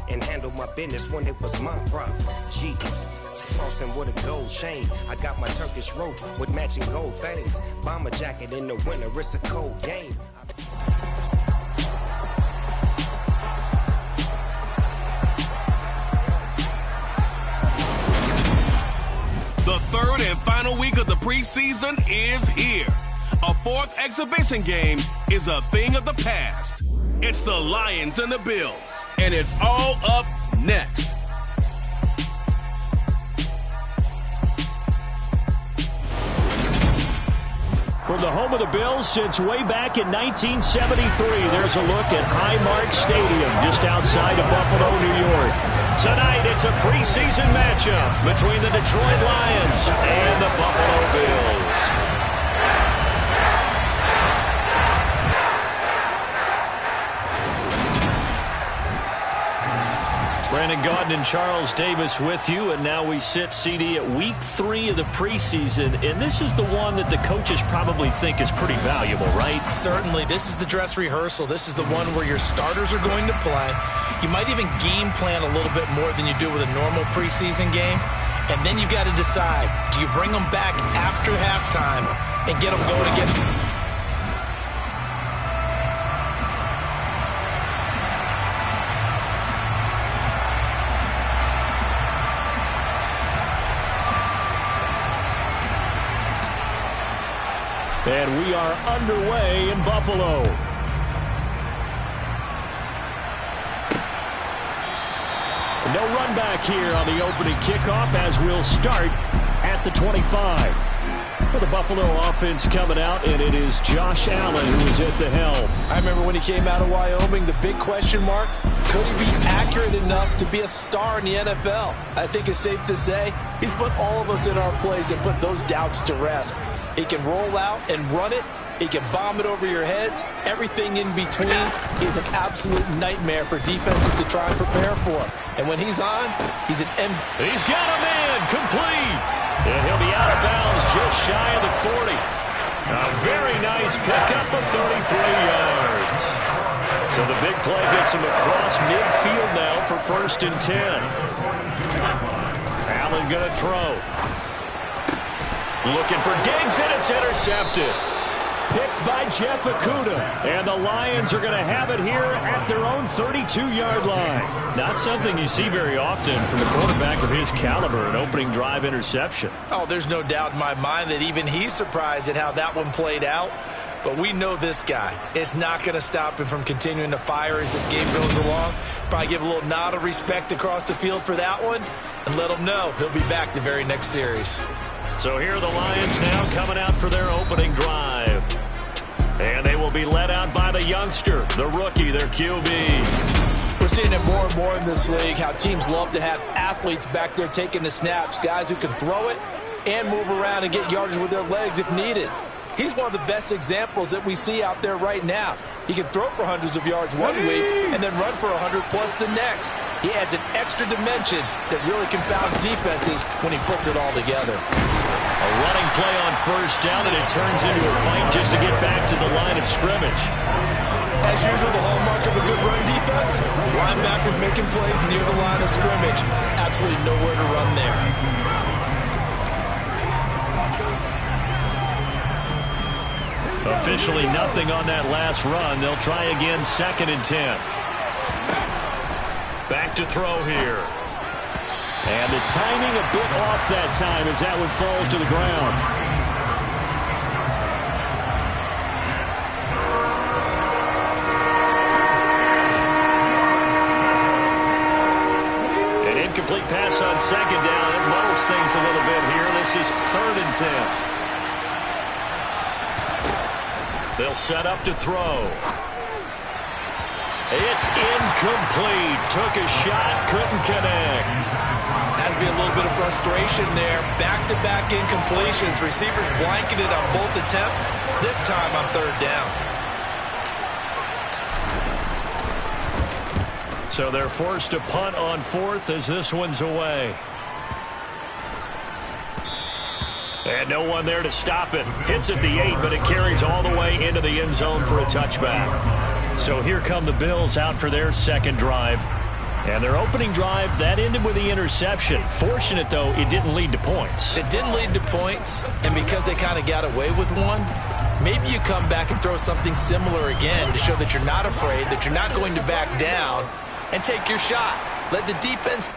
and handle my business when it was my problem. G. Crossing with a gold chain. I got my Turkish rope with matching gold things. Bomber jacket in the winter, it's a cold game. The third and final week of the preseason is here. A fourth exhibition game is a thing of the past. It's the Lions and the Bills, and it's all up next. From the home of the Bills since way back in 1973, there's a look at Highmark Stadium just outside of Buffalo, New York. Tonight, it's a preseason matchup between the Detroit Lions and the Buffalo Bills. Brandon Gaudin and Charles Davis with you, and now we sit, CD, at week 3 of the preseason, and this is the one that the coaches probably think is pretty valuable, right? Certainly. This is the dress rehearsal. This is the one where your starters are going to play. You might even game plan a little bit more than you do with a normal preseason game, and then you've got to decide, do you bring them back after halftime and get them going again? And we are underway in Buffalo. No run back here on the opening kickoff as we'll start at the 25. For the Buffalo offense coming out, and it is Josh Allen who is at the helm. I remember when he came out of Wyoming, the big question mark, could he be accurate enough to be a star in the NFL? I think it's safe to say he's put all of us in our place and put those doubts to rest. He can roll out and run it. He can bomb it over your heads. Everything in between is an absolute nightmare for defenses to try and prepare for. And when he's on, he's an M. He's got a man complete. And he'll be out of bounds just shy of the 40. A very nice pickup of 33 yards. So the big play gets him across midfield now for 1st and 10. Allen going to throw. Looking for Diggs, and it's intercepted. Picked by Jeff Okudah. And the Lions are going to have it here at their own 32-yard line. Not something you see very often from a quarterback of his caliber, an opening drive interception. Oh, there's no doubt in my mind that even he's surprised at how that one played out. But we know this guy. It's not going to stop him from continuing to fire as this game goes along. Probably give a little nod of respect across the field for that one and let him know he'll be back the very next series. So here are the Lions now coming out for their opening drive. And they will be led out by the youngster, the rookie, their QB. We're seeing it more and more in this league, how teams love to have athletes back there taking the snaps, guys who can throw it and move around and get yardage with their legs if needed. He's one of the best examples that we see out there right now. He can throw for hundreds of yards one week and then run for 100+ the next. He adds an extra dimension that really confounds defenses when he puts it all together. A running play on 1st down, and it turns into a fight just to get back to the line of scrimmage. As usual, the hallmark of a good run defense, linebackers making plays near the line of scrimmage. Absolutely nowhere to run there. Officially nothing on that last run. They'll try again, 2nd and 10. Back to throw here. And the timing a bit off that time as that one falls to the ground. An incomplete pass on 2nd down. It muddles things a little bit here. This is 3rd and 10. They'll set up to throw. It's incomplete. Took a shot, couldn't connect. Has to be a little bit of frustration there. Back-to-back incompletions. Receivers blanketed on both attempts. This time on 3rd down. So they're forced to punt on 4th as this one's away. And no one there to stop it. Hits at the 8, but it carries all the way into the end zone for a touchback. So here come the Bills out for their 2nd drive. And their opening drive, that ended with the interception. Fortunate, though, it didn't lead to points. It didn't lead to points, and because they kind of got away with one, maybe you come back and throw something similar again to show that you're not afraid, that you're not going to back down, and take your shot. Let the defense...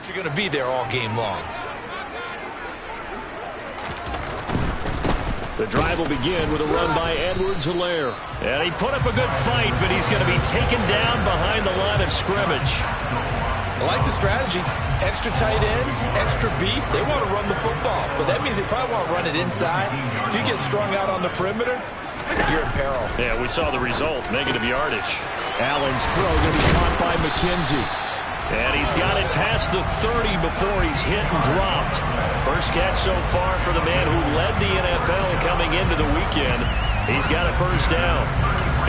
You're going to be there all game long. The drive will begin with a run by Edwards-Helaire. And he put up a good fight, but he's going to be taken down behind the line of scrimmage. I like the strategy. Extra tight ends, extra beef. They want to run the football, but that means they probably want to run it inside. If you get strung out on the perimeter, you're in peril. Yeah, we saw the result, negative yardage. Allen's throw going to be caught by McKenzie. And he's got it past the 30 before he's hit and dropped. First catch so far for the man who led the NFL coming into the weekend. He's got a first down.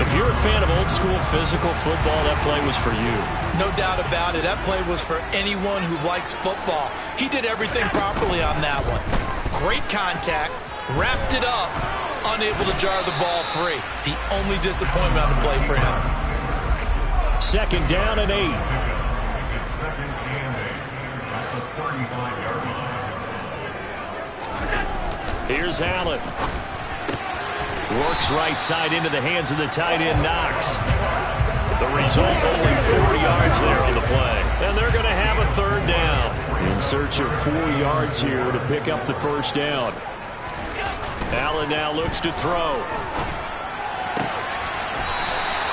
If you're a fan of old-school physical football, that play was for you. No doubt about it. That play was for anyone who likes football. He did everything properly on that one. Great contact, wrapped it up, unable to jar the ball free. The only disappointment on the play for him. Second down and 8. Here's Allen. Works right side into the hands of the tight end, Knox. The result, only 4 yards there on the play. And they're going to have a third down. In search of 4 yards here to pick up the first down. Allen now looks to throw.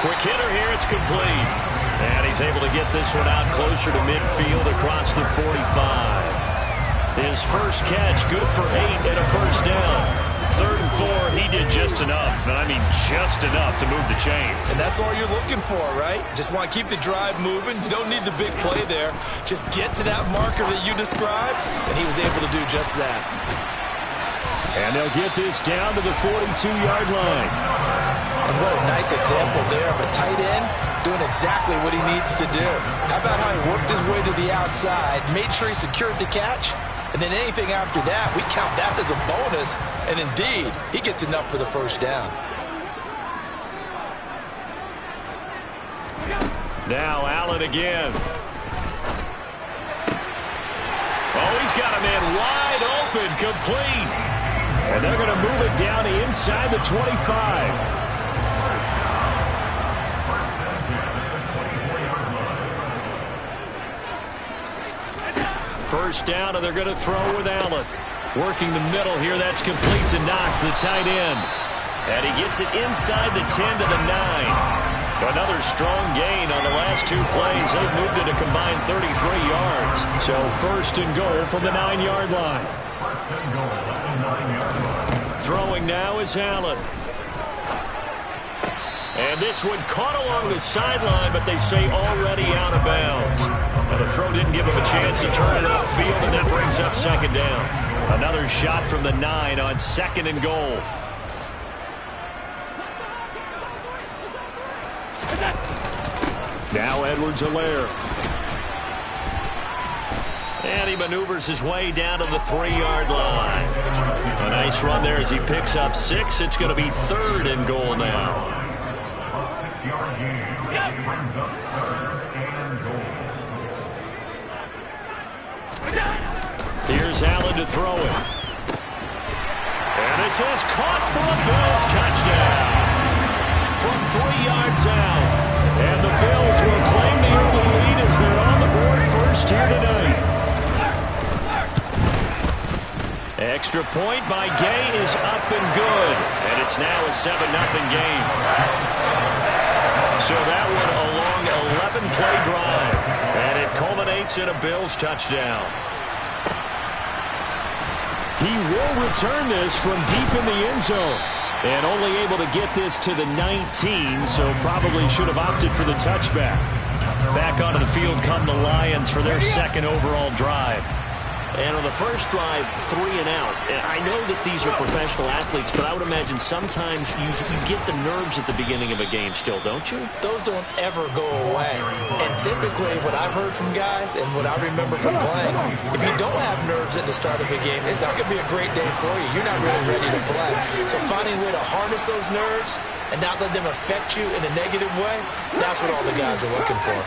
Quick hitter here, it's complete. And he's able to get this one out closer to midfield across the 45. His first catch, good for 8 and a first down. 3rd and 4, he did just enough. And I mean just enough to move the chains. And that's all you're looking for, right? Just want to keep the drive moving. You don't need the big play there. Just get to that marker that you described, and he was able to do just that. And they'll get this down to the 42-yard line. And what a nice example there of a tight end doing exactly what he needs to do. How about how he worked his way to the outside, made sure he secured the catch, and then anything after that, we count that as a bonus. And indeed, he gets enough for the first down. Now Allen again. Oh, he's got a man wide open, complete. And they're going to move it down to inside the 25. First down, and they're going to throw with Allen. Working the middle here, that's complete to Knox, the tight end. And he gets it inside the 10 to the 9. Another strong gain on the last 2 plays. They've moved it a combined 33 yards. So first and goal from the 9-yard line. Throwing now is Allen. And this one caught along the sideline, but they say already out of bounds. And the throw didn't give him a chance to turn it upfield, and that brings up second down. Another shot from the 9 on 2nd and goal. Now Edwards-Helaire. And he maneuvers his way down to the 3-yard line. A nice run there as he picks up 6. It's going to be 3rd and goal now. Here's Allen to throw it. And this is caught for a Bills touchdown. From 3 yards out. And the Bills will claim the early lead as they're on the board first here tonight. Extra point by Gay is up and good. And it's now a 7-0 game. So that one a long 11-play drive. And it culminates in a Bills touchdown. He will return this from deep in the end zone. And only able to get this to the 19, so probably should have opted for the touchback. Back onto the field come the Lions for their second overall drive. And on the first drive, 3 and out. And I know that these are professional athletes, but I would imagine sometimes you get the nerves at the beginning of a game still, don't you? Those don't ever go away. And typically, what I've heard from guys and what I remember from playing, if you don't have nerves at the start of a game, it's not going to be a great day for you. You're not really ready to play. So finding a way to harness those nerves and not let them affect you in a negative way, that's what all the guys are looking for.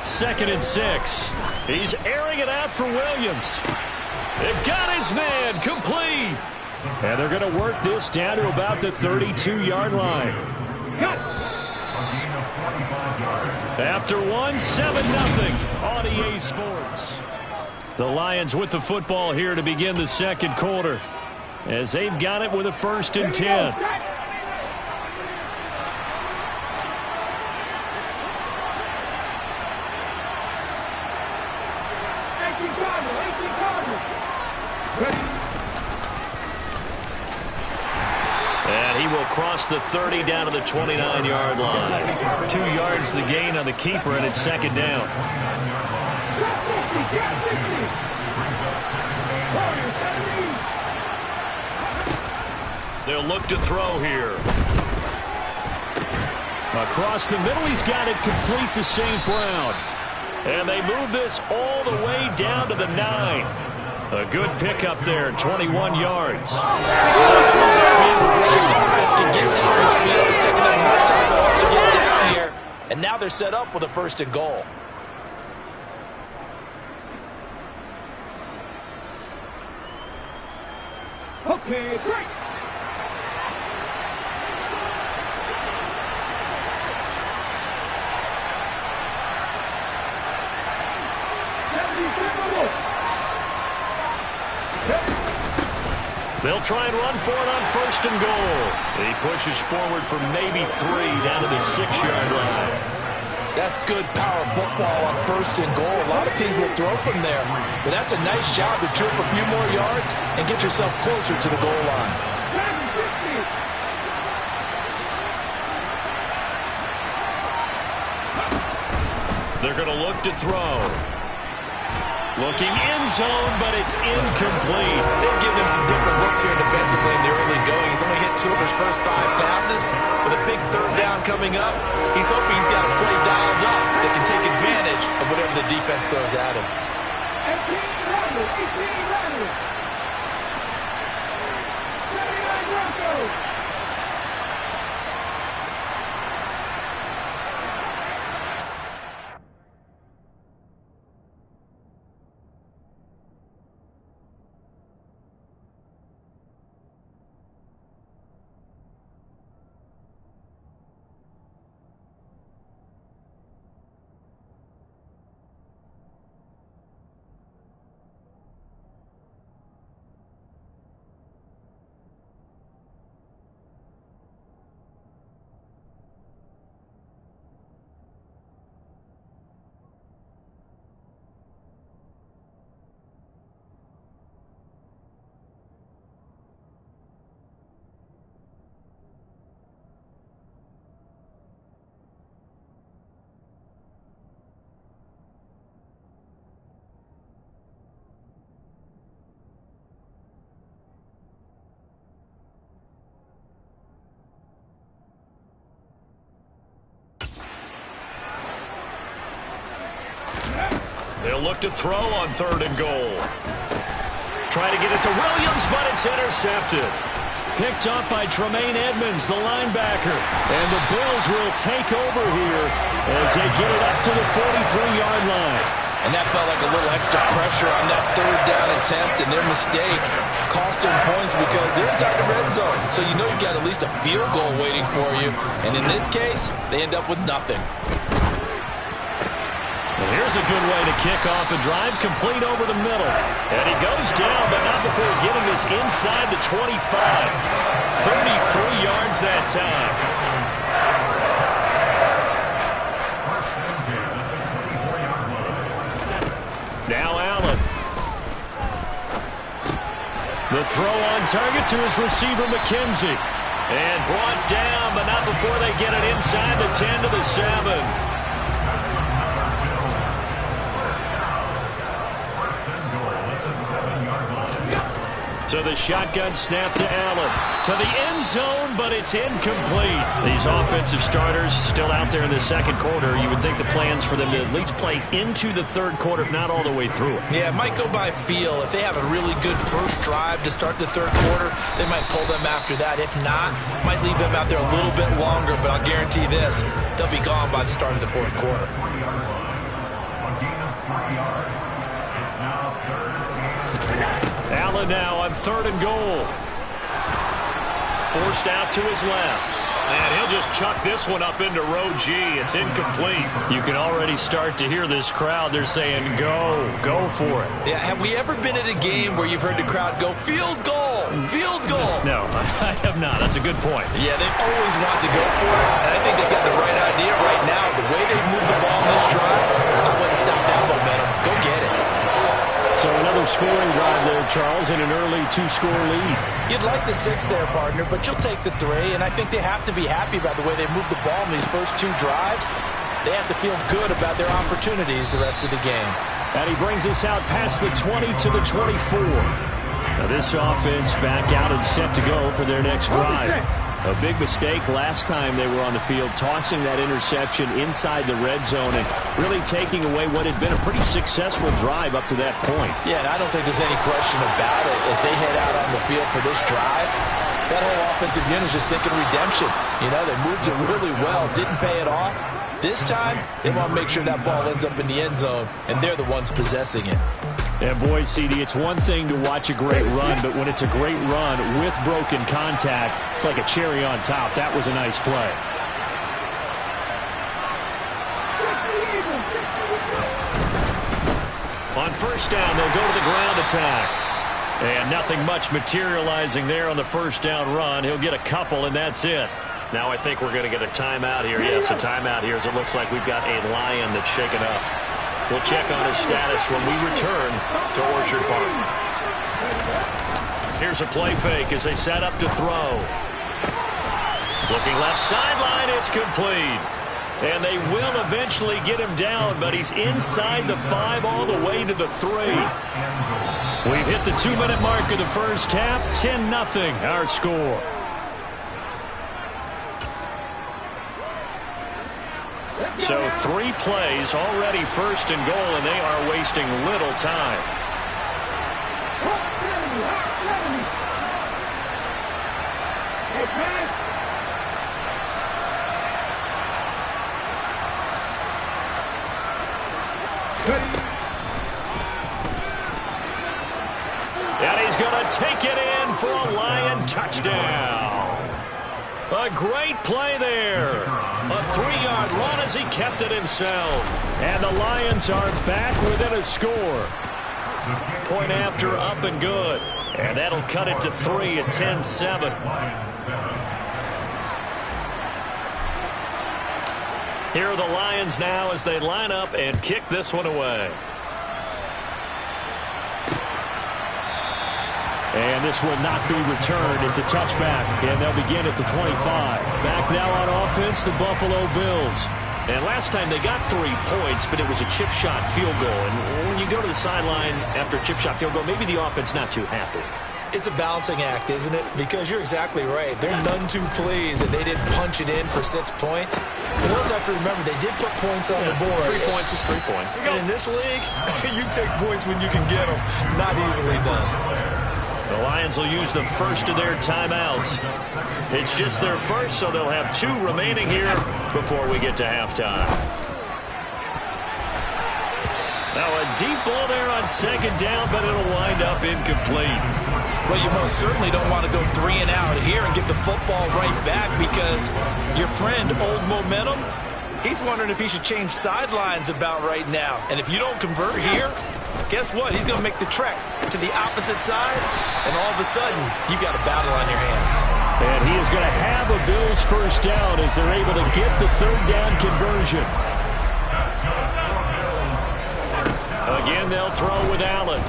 2nd and 6. He's airing it out for Williams. They've got his man complete. And they're going to work this down to about the 32-yard line. After 1, 7-0 on EA Sports. The Lions with the football here to begin the second quarter, as they've got it with a 1st and 10. And he will cross the 30 down to the 29-yard line. 2 yards the gain on the keeper, and it's 2nd down. They'll look to throw here. Across the middle, he's got it complete to St. Brown. And they move this all the way down to the 9. A good pickup there, 21 yards. And now they're set up with a 1st and goal. Okay, great. They'll try and run for it on 1st and goal. He pushes forward for maybe 3 down to the 6-yard line. That's good power football on 1st and goal. A lot of teams will throw from there. But that's a nice job to trip a few more yards and get yourself closer to the goal line. They're going to look to throw. Looking end zone, but it's incomplete. They've given him some different looks here defensively in the early going. He's only hit 2 of his first 5 passes. With a big 3rd down coming up, he's hoping he's got a play dialed up that can take advantage of whatever the defense throws at him. 18 Broncos. 79 Broncos. They'll look to throw on 3rd and goal. Try to get it to Williams, but it's intercepted. Picked up by Tremaine Edmonds, the linebacker. And the Bills will take over here as they get it up to the 43-yard line. And that felt like a little extra pressure on that 3rd down attempt, and their mistake cost them points because they're inside the red zone. So you know you've got at least a field goal waiting for you. And in this case, they end up with nothing. And here's a good way to kick off a drive, complete over the middle. And he goes down, but not before getting this inside the 25. 33 yards that time. Now Allen. The throw on target to his receiver, McKenzie. And brought down, but not before they get it inside the 10 to the 7. So the shotgun snap to Allen. To the end zone, but it's incomplete. These offensive starters still out there in the 2nd quarter. You would think the plans for them to at least play into the 3rd quarter, if not all the way through it. Yeah, it might go by feel. If they have a really good first drive to start the 3rd quarter, they might pull them after that. If not, might leave them out there a little bit longer, but I'll guarantee this, they'll be gone by the start of the 4th quarter. Allen now on 3rd and goal. Forced out to his left. And he'll just chuck this one up into row G. It's incomplete. You can already start to hear this crowd. They're saying, go for it. Yeah, have we ever been at a game where you've heard the crowd go, field goal, field goal? No, I have not. That's a good point. Yeah, they always want to go for it, and I think they've got the right idea right now. The way they've moved the ball in this drive, I wouldn't stop that momentum. Go get it. So another scoring drive there, Charles, and an early 2-score lead. You'd like the 6 there, partner, but you'll take the 3, and I think they have to be happy about the way they moved the ball in these first 2 drives. They have to feel good about their opportunities the rest of the game. And he brings us out past the 20 to the 24. Now this offense back out and set to go for their next drive. A big mistake last time they were on the field, tossing that interception inside the red zone and really taking away what had been a pretty successful drive up to that point. Yeah, and I don't think there's any question about it. As they head out on the field for this drive, that whole offensive unit is just thinking redemption. You know, they moved it really well, didn't pay it off. This time, they want to make sure that ball ends up in the end zone, and they're the ones possessing it. And boy, CD, it's one thing to watch a great run, but when it's a great run with broken contact, it's like a cherry on top. That was a nice play. On 1st down, they'll go to the ground attack. And nothing much materializing there on the 1st down run. He'll get a couple, and that's it. Now I think we're going to get a timeout here. Yes, a timeout here as it looks like we've got a Lion that's shaken up. We'll check on his status when we return to Orchard Park. Here's a play fake as they set up to throw. Looking left sideline, it's complete. And they will eventually get him down, but he's inside the 5 all the way to the 3. We've hit the 2-minute mark of the first half. 10-0 our score. So 3 plays, already 1st and goal, and they are wasting little time. And he's going to take it in for a Lion touchdown. A great play there. A 3-yard run as he kept it himself. And the Lions are back within a score. Point after up and good. And that'll cut it to 3 at 10-7. Here are the Lions now as they line up and kick this one away. And this will not be returned. It's a touchback, and they'll begin at the 25. Back now on offense, the Buffalo Bills. And last time they got 3 points, but it was a chip shot field goal. And when you go to the sideline after a chip shot field goal, maybe the offense not too happy. It's a balancing act, isn't it? Because you're exactly right. They're none too pleased that they didn't punch it in for 6 points. But also have to remember, they did put points on the board. 3 points is 3 points. And in this league, you take points when you can get them. Not easily done. The Lions will use the first of their timeouts. It's just their first, so they'll have 2 remaining here before we get to halftime. Now a deep ball there on 2nd down, but it'll wind up incomplete. Well, you most certainly don't want to go 3 and out here and get the football right back, because your friend, Old Momentum, he's wondering if he should change sidelines about right now. And if you don't convert here, guess what? He's going to make the trek to the opposite side, and all of a sudden, you've got a battle on your hands. And he is going to have a Bills first down as they're able to get the 3rd down conversion. Again, they'll throw with Allen.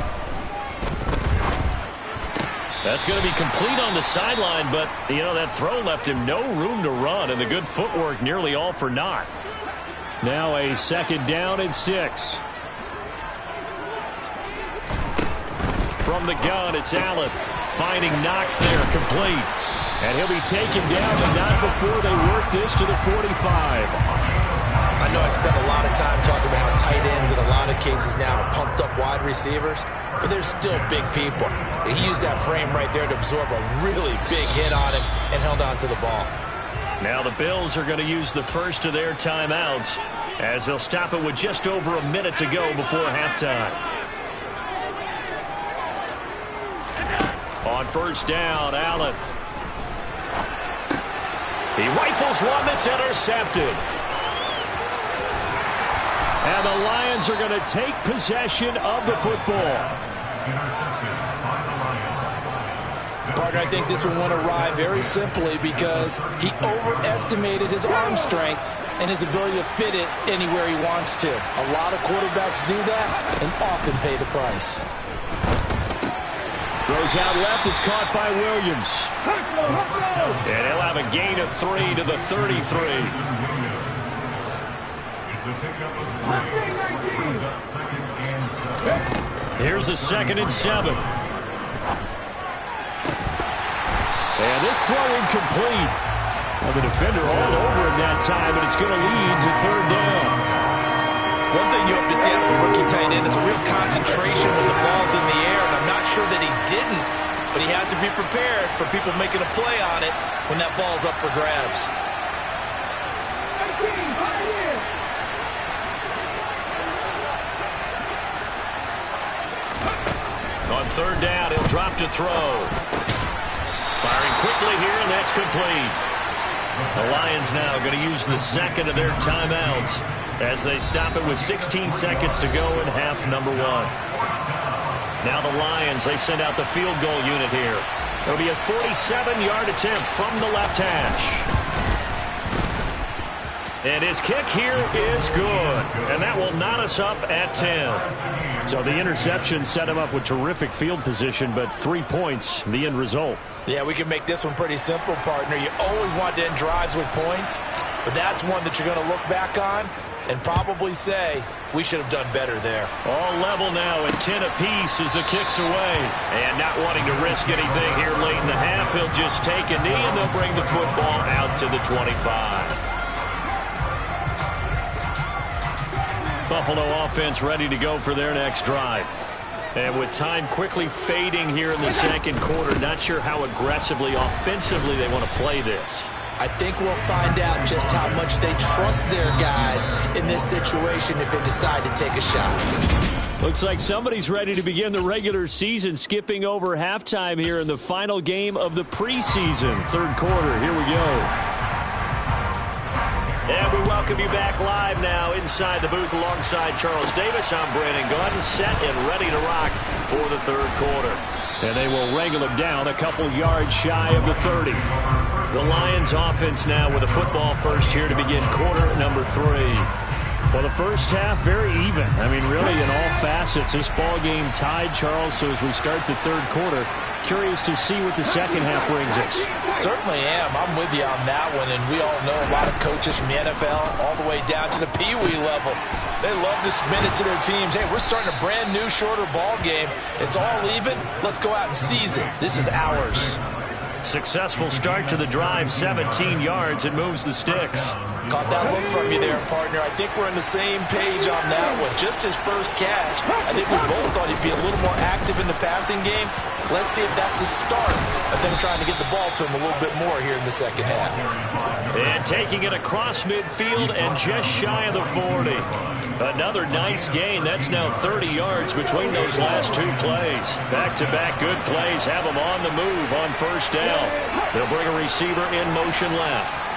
That's going to be complete on the sideline, but, you know, that throw left him no room to run, and the good footwork nearly all for naught. Now a 2nd down and 6. From the gun, it's Allen. Finding Knox there, complete. And he'll be taken down, but not before they work this to the 45. I know I spent a lot of time talking about how tight ends in a lot of cases now are pumped up wide receivers, but they're still big people. He used that frame right there to absorb a really big hit on him and held on to the ball. Now the Bills are going to use the first of their timeouts as they'll stop it with just over a minute to go before halftime. On 1st down, Allen. He rifles one that's intercepted. And the Lions are going to take possession of the football. Partner, I think this one went awry very simply because he overestimated his arm strength and his ability to fit it anywhere he wants to. A lot of quarterbacks do that and often pay the price. Throws out left. It's caught by Williams. And he'll have a gain of 3 to the 33. Here's a 2nd and 7. And this throw incomplete. Well, the defender all over him that time, but it's going to lead to 3rd down. One thing you hope to see out of a rookie tight end is a real concentration when the ball's in the air, and I'm not sure that he didn't, but he has to be prepared for people making a play on it when that ball's up for grabs. On 3rd down, he'll drop to throw. Firing quickly here, and that's complete. The Lions now going to use the 2nd of their timeouts as they stop it with 16 seconds to go in half number 1. Now the Lions, they send out the field goal unit here. It'll be a 47-yard attempt from the left hash. And his kick here is good. And that will knot us up at 10. So the interception set him up with terrific field position, but 3 points, the end result. Yeah, we can make this one pretty simple, partner. You always want to end drives with points, but that's one that you're going to look back on and probably say, we should have done better there. All level now at 10 apiece as the kick's away. And not wanting to risk anything here late in the half, he'll just take a knee and they'll bring the football out to the 25. Buffalo offense ready to go for their next drive. And with time quickly fading here in the 2nd quarter, not sure how aggressively, offensively they want to play this. I think we'll find out just how much they trust their guys in this situation if they decide to take a shot. Looks like somebody's ready to begin the regular season, skipping over halftime here in the final game of the preseason. 3rd quarter, here we go. And we welcome you back live now inside the booth alongside Charles Davis. I'm Brandon Gunn, set and ready to rock for the 3rd quarter. And they will wrangle him down a couple yards shy of the 30. The Lions offense now with a football first here to begin quarter number 3. Well, the first half very even. I mean, really in all facets. This ball game tied, Charles. So as we start the 3rd quarter, curious to see what the 2nd half brings us. Certainly am. I'm with you on that one. And we all know a lot of coaches from the NFL all the way down to the Pee Wee level. They love to spin it to their teams. Hey, we're starting a brand new, shorter ball game. It's all even. Let's go out and seize it. This is ours. Successful start to the drive, 17 yards, and moves the sticks. Caught that look from you there, partner. I think we're on the same page on that one. Just his first catch. I think we both thought he'd be a little more active in the passing game. Let's see if that's the start of them trying to get the ball to him a little bit more here in the second half. And taking it across midfield and just shy of the 40. Another nice gain. That's now 30 yards between those last two plays. Back-to-back good plays have them on the move on first down. They'll bring a receiver in motion left.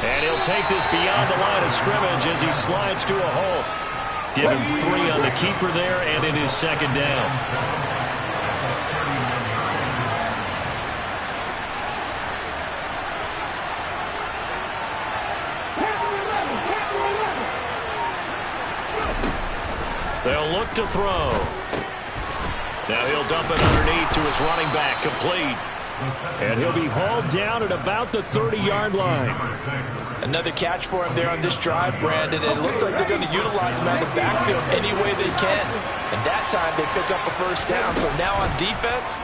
And he'll take this beyond the line of scrimmage as he slides to a hole. Give him 3 on the keeper there, and it is second down. They'll look to throw. Now he'll dump it underneath to his running back, complete. And he'll be hauled down at about the 30-yard line. Another catch for him there on this drive, Brandon. And it looks like they're going to utilize him out of the backfield any way they can. And that time they pick up a first down. So now on defense,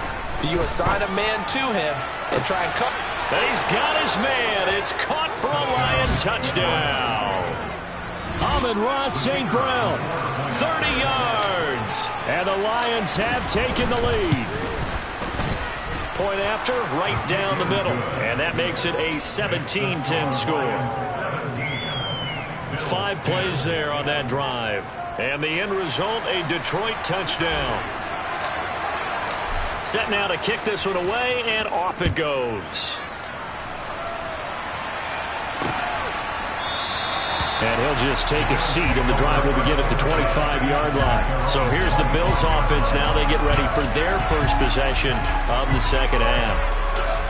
do you assign a man to him and try and cut? And he's got his man. It's caught for a Lion touchdown. Amon-Ra St. Brown, 30 yards. And the Lions have taken the lead. Point after, right down the middle. And that makes it a 17-10 score. 5 plays there on that drive. And the end result, a Detroit touchdown. Set now to kick this one away, and off it goes. And he'll just take a seat, and the drive will begin at the 25-yard line. So here's the Bills offense now. They get ready for their first possession of the second half.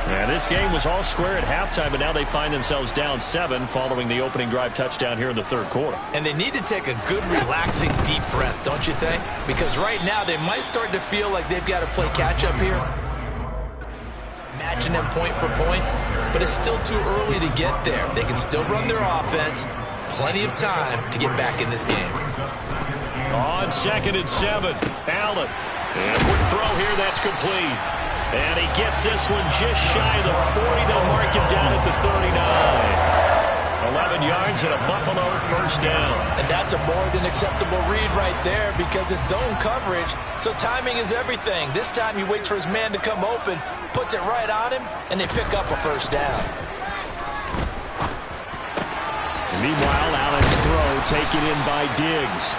And this game was all square at halftime, but now they find themselves down 7 following the opening drive touchdown here in the third quarter. And they need to take a good, relaxing, deep breath, don't you think? Because right now they might start to feel like they've got to play catch-up here. Matching them point for point, but it's still too early to get there. They can still run their offense. Plenty of time to get back in this game. On 2nd and 7, Allen. And a quick throw here, that's complete. And he gets this one just shy of the 40. They'll mark him down at the 39. 11 yards and a Buffalo first down. And that's a more than acceptable read right there because it's zone coverage, so timing is everything. This time he waits for his man to come open, puts it right on him, and they pick up a first down. Meanwhile, Allen's throw taken in by Diggs.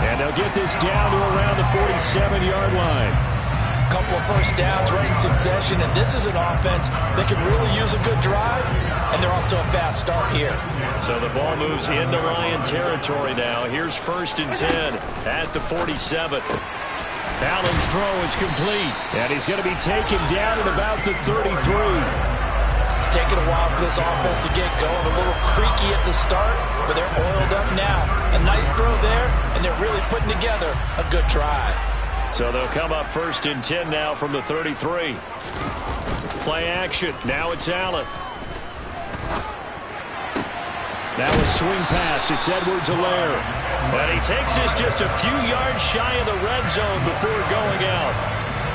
And they'll get this down to around the 47-yard line. A couple of first downs right in succession, and this is an offense that can really use a good drive, and they're off to a fast start here. So the ball moves into Lion territory now. Here's 1st and 10 at the 47. Allen's throw is complete, and he's going to be taken down at about the 33. It's taken a while for this offense to get going. A little creaky at the start, but they're oiled up now. A nice throw there, and they're really putting together a good drive. So they'll come up 1st and 10 now from the 33. Play action. Now it's Allen. Now a swing pass. It's Edwards-Helaire. And he takes this just a few yards shy of the red zone before going out.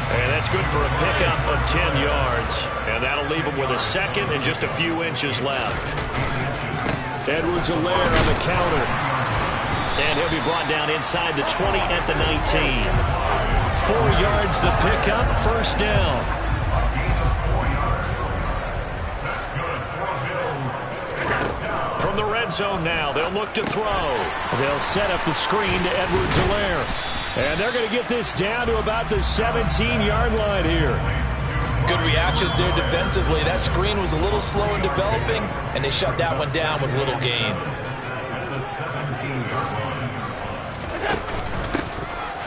And that's good for a pickup of 10 yards. And that'll leave him with a second and just a few inches left. Edwards-Helaire on the counter. And he'll be brought down inside the 20 at the 19. 4 yards the pickup, first down. From the red zone now, they'll look to throw. They'll set up the screen to Edwards-Helaire. And they're going to get this down to about the 17-yard line here. Good reactions there defensively. That screen was a little slow in developing, and they shut that one down with little gain.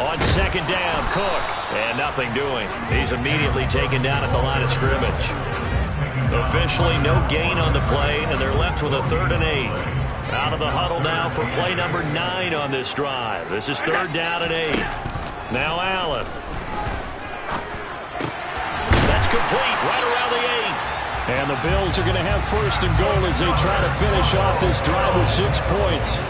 On 2nd down, Cook. And nothing doing. He's immediately taken down at the line of scrimmage. Officially no gain on the play, and they're left with a 3rd and 8. Out of the huddle now for play number 9 on this drive. This is 3rd down and 8. Now Allen. That's complete right around the 8. And the Bills are going to have first and goal as they try to finish off this drive with 6 points.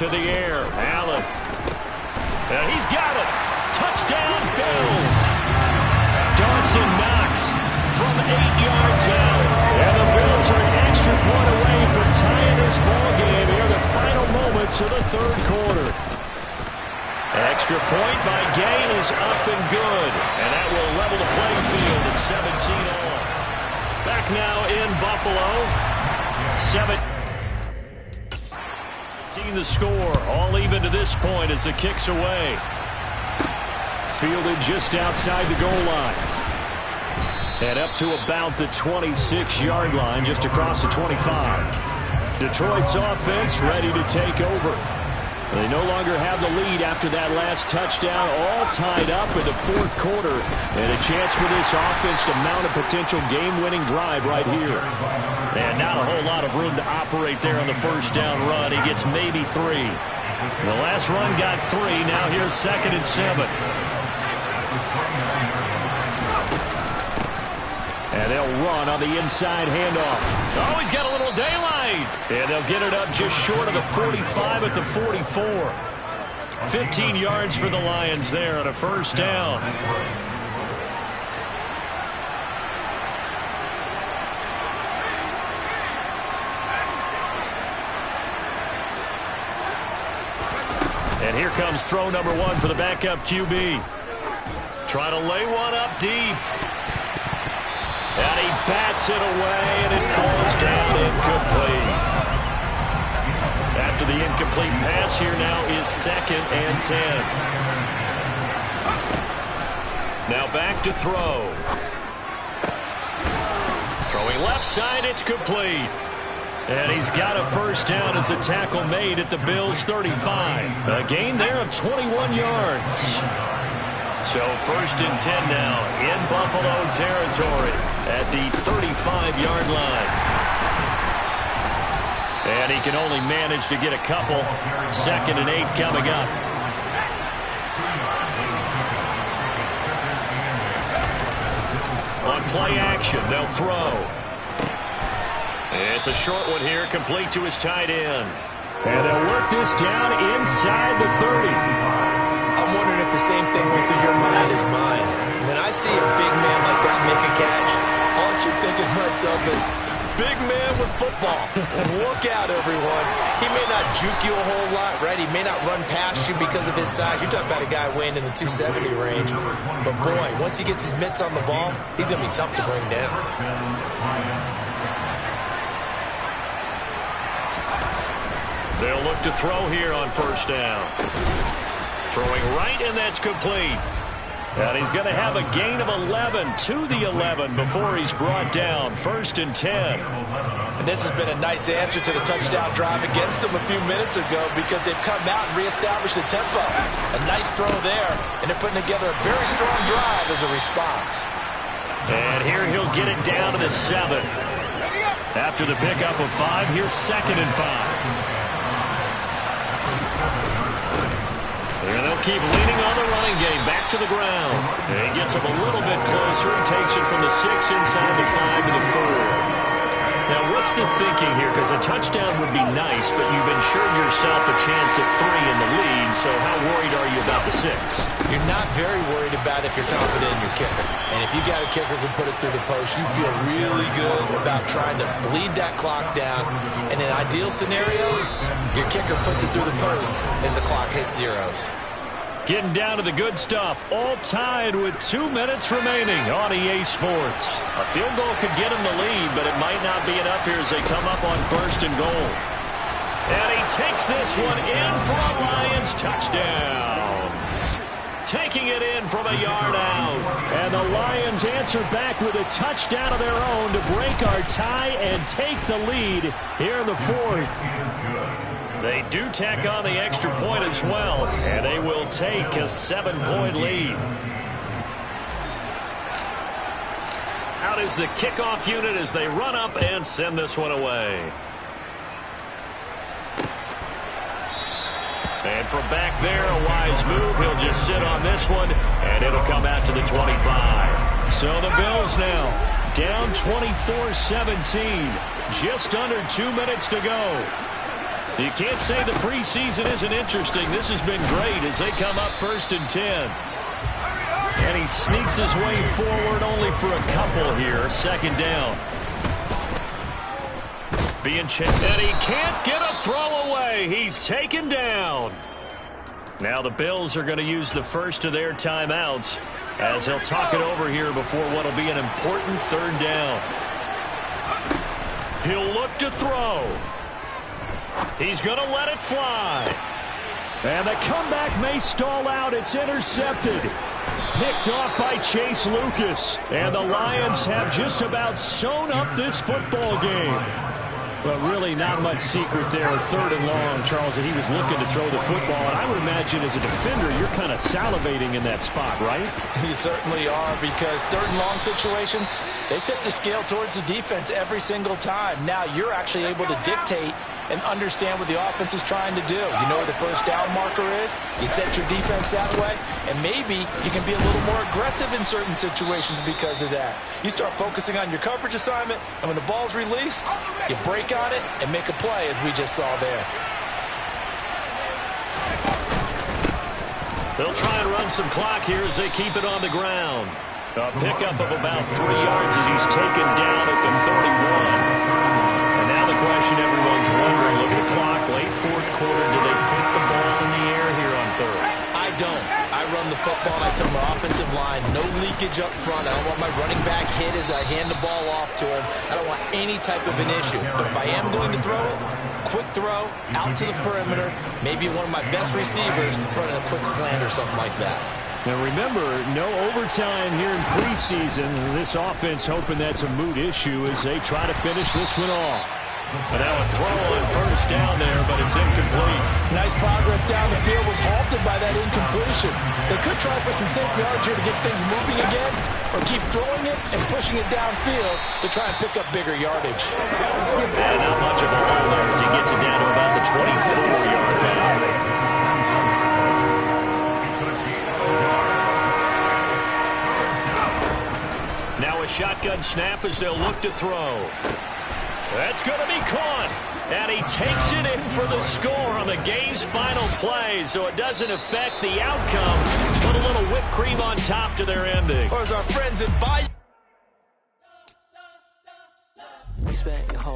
To the air, Allen. And he's got it. Touchdown, Bills. Dawson Knox from 8 yards out. And the Bills are an extra point away from tying this ball game here, the final moments of the third quarter. Extra point by Gain is up and good. And that will level the playing field at 17-all. Back now in Buffalo. 17 the score. All even to this point as the kick's away. Fielded just outside the goal line. And up to about the 26-yard line, just across the 25. Detroit's offense ready to take over. They no longer have the lead after that last touchdown, all tied up in the fourth quarter. And a chance for this offense to mount a potential game-winning drive right here. And not a whole lot of room to operate there on the first down run. He gets maybe 3. The last run got 3. Now here's 2nd and 7. And they'll run on the inside handoff. Oh, he's got a little daylight. And they'll get it up just short of the 45 at the 44. 15 yards for the Lions there on a first down. And here comes throw number 1 for the backup QB. Trying to lay one up deep. And he bats it away, and it falls down incomplete. After the incomplete pass, here now is 2nd and 10. Now back to throw. Throwing left side, it's complete. And he's got a first down as a tackle made at the Bills' 35. A gain there of 21 yards. So 1st and 10 now in Buffalo territory at the 35-yard line. And he can only manage to get a couple. 2nd and 8 coming up. On play action, they'll throw. It's a short one here, complete to his tight end. And they'll work this down inside the 30. I'm wondering if the same thing went through your mind as mine. When I see a big man like that make a catch, all I keep thinking to myself is, big man with football. Look out, everyone. He may not juke you a whole lot, right? He may not run past you because of his size. You're talking about a guy weighing in the 270 range. But, boy, once he gets his mitts on the ball, he's going to be tough to bring down. They'll look to throw here on first down. Throwing right, and that's complete. And he's going to have a gain of 11 to the 11 before he's brought down. 1st and 10. And this has been a nice answer to the touchdown drive against them a few minutes ago because they've come out and reestablished the tempo. A nice throw there, and they're putting together a very strong drive as a response. And here he'll get it down to the 7. After the pickup of 5, here's 2nd and 5. And they'll keep leaning on the running game. Back to the ground. And he gets him a little bit closer. He takes it from the 6 inside the 5 to the 4. Now, what's the thinking here? Because a touchdown would be nice, but you've ensured yourself a chance at 3 in the lead. So how worried are you about the 6? You're not very worried about if you're confident in your kicker. And if you got a kicker who can put it through the post, you feel really good about trying to bleed that clock down. In an ideal scenario, your kicker puts it through the post as the clock hits zeros. Getting down to the good stuff. All tied with 2 minutes remaining on EA Sports. A field goal could get him the lead, but it might not be enough here as they come up on 1st and goal. And he takes this one in for a Lions touchdown. Taking it in from a yard out. And the Lions answer back with a touchdown of their own to break our tie and take the lead here in the 4th. They do tack on the extra point as well, and they will take a 7-point lead. Out is the kickoff unit as they run up and send this one away. And And from back there, a wise move. He'll just sit on this one, and it'll come out to the 25. So the Bills now down 24-17. Just under 2 minutes to go. You can't say the preseason isn't interesting. This has been great as they come up 1st and 10. And he sneaks his way forward only for a couple here. 2nd down. Being checked, and he can't get a throw away. He's taken down. Now the Bills are going to use the first of their timeouts as he'll talk it over here before what will be an important 3rd down. He'll look to throw. He's going to let it fly. And the comeback may stall out. It's intercepted. Picked off by Chase Lucas. And the Lions have just about sewn up this football game. But really not much secret there. 3rd and long, Charles, that he was looking to throw the football. And I would imagine as a defender, you're kind of salivating in that spot, right? You certainly are, because 3rd and long situations, they tip the scale towards the defense every single time. Now you're actually able to dictate and understand what the offense is trying to do. You know where the 1st down marker is. You set your defense that way, and maybe you can be a little more aggressive in certain situations because of that. You start focusing on your coverage assignment, and when the ball's released, you break on it and make a play, as we just saw there. They'll try and run some clock here as they keep it on the ground. A pickup of about 3 yards as he's taken down at the 31. And now the question everyone's wondering, look at the clock, late 4th quarter, do they put the ball in the air here on 3rd? I don't. I run the football, and I tell my offensive line, no leakage up front. I don't want my running back hit as I hand the ball off to him. I don't want any type of an issue. But if I am going to throw it, quick throw, out to the perimeter, maybe one of my best receivers running a quick slant or something like that. Now remember, no overtime here in preseason. This offense hoping that's a moot issue as they try to finish this one off. And now a throw on 1st down there, but it's incomplete. Nice progress down the field was halted by that incompletion. They could try for some safe yards here to get things moving again, or keep throwing it and pushing it downfield to try and pick up bigger yardage. And not much of a hole there as he gets it down to about the 24-yard line. Now a shotgun snap as they'll look to throw. That's going to be caught. And he takes it in for the score on the game's final play, so it doesn't affect the outcome. Put a little whipped cream on top to their ending. Or as our friends in Bayou.